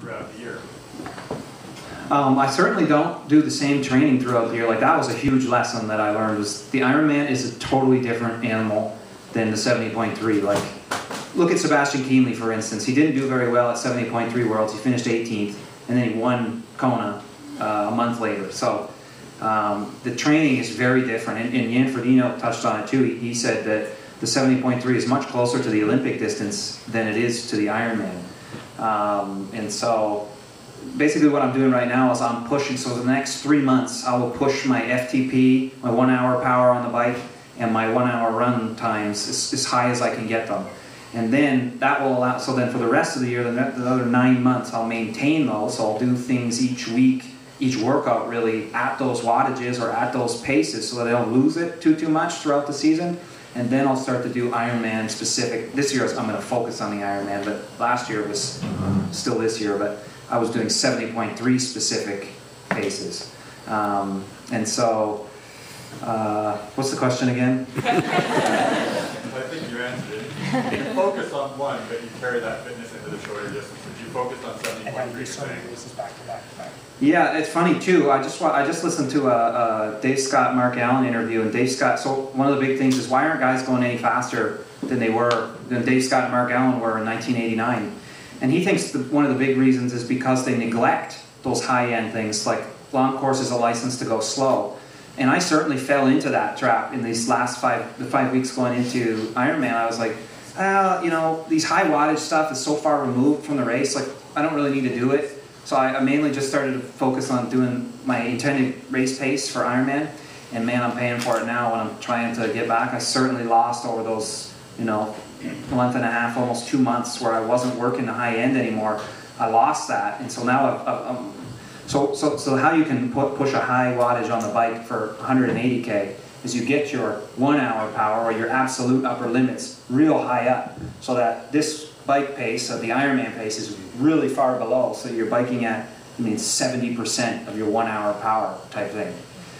throughout the year? I certainly don't do the same training throughout the year. Like, that was a huge lesson that I learned, was the Ironman is a totally different animal than the 70.3. Like, look at Sebastian Kienle, for instance. He didn't do very well at 70.3 Worlds. He finished 18th, and then he won Kona a month later. So the training is very different. And Jan Frodeno touched on it too. He said that the 70.3 is much closer to the Olympic distance than it is to the Ironman. And so basically what I'm doing right now is I'm pushing. So the next 3 months I will push my FTP, my 1 hour power on the bike, and my 1 hour run times as high as I can get them. And then that will allow, so then for the rest of the year, the other 9 months, I'll maintain those. So I'll do things each week, each workout really at those wattages or at those paces, so that I don't lose it too much throughout the season. And then I'll start to do Ironman specific. This year I'm going to focus on the Ironman, but last year was still this year, but I was doing 70.3 specific paces. And so, what's the question again? I think you answered it. You focus on one, but you carry that fitness into the shorter distances. You focus on 70.3 races back to back to back. Yeah, it's funny too. I just listened to a Dave Scott, Mark Allen interview, and Dave Scott. So one of the big things is, why aren't guys going any faster than Dave Scott and Mark Allen were in 1989? And he thinks one of the big reasons is because they neglect those high-end things, like long course is a license to go slow. And I certainly fell into that trap in these last 5 weeks going into Ironman. I was like, you know, these high wattage stuff is so far removed from the race, like I don't really need to do it. So I mainly just started to focus on doing my intended race pace for Ironman. And man, I'm paying for it now when I'm trying to get back. I certainly lost over those, you know, month and a half, almost 2 months where I wasn't working the high end anymore. I lost that, and so now so how you can push a high wattage on the bike for 180K is you get your 1 hour power or your absolute upper limits real high up, so that this bike pace, the Ironman pace, is really far below. So you're biking at, 70% of your 1 hour power type thing.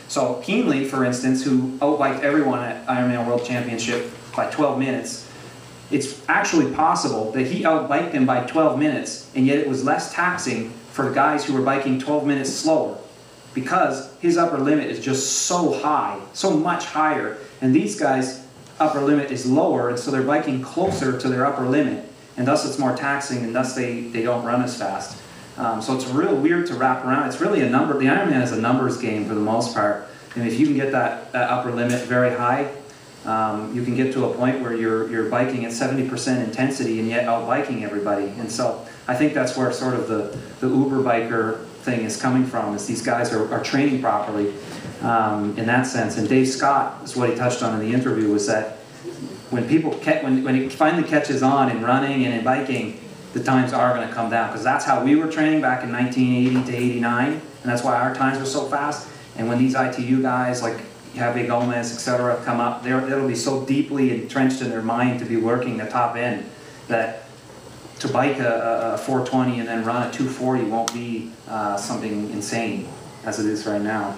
So Kienle, for instance, who outbiked everyone at Ironman World Championship by 12 minutes, it's actually possible that he outbiked him by 12 minutes, and yet it was less taxing for guys who were biking 12 minutes slower, because his upper limit is just so high, so much higher, and these guys' upper limit is lower, and so they're biking closer to their upper limit, and thus it's more taxing, and thus they don't run as fast. So it's real weird to wrap around. It's really a number. The Ironman is a numbers game for the most part, and if you can get that upper limit very high, you can get to a point where you're biking at 70% intensity and yet outbiking everybody. And so I think that's where sort of the Uber biker thing is coming from, is these guys are training properly in that sense. And Dave Scott, is what he touched on in the interview, was that when it finally catches on in running and in biking, the times are going to come down, because that's how we were training back in 1980 to 89, and that's why our times were so fast. And when these ITU guys like Javier Gomez, etc., come up, they'll be so deeply entrenched in their mind to be working the top end that to bike a 420 and then run a 240 won't be something insane as it is right now.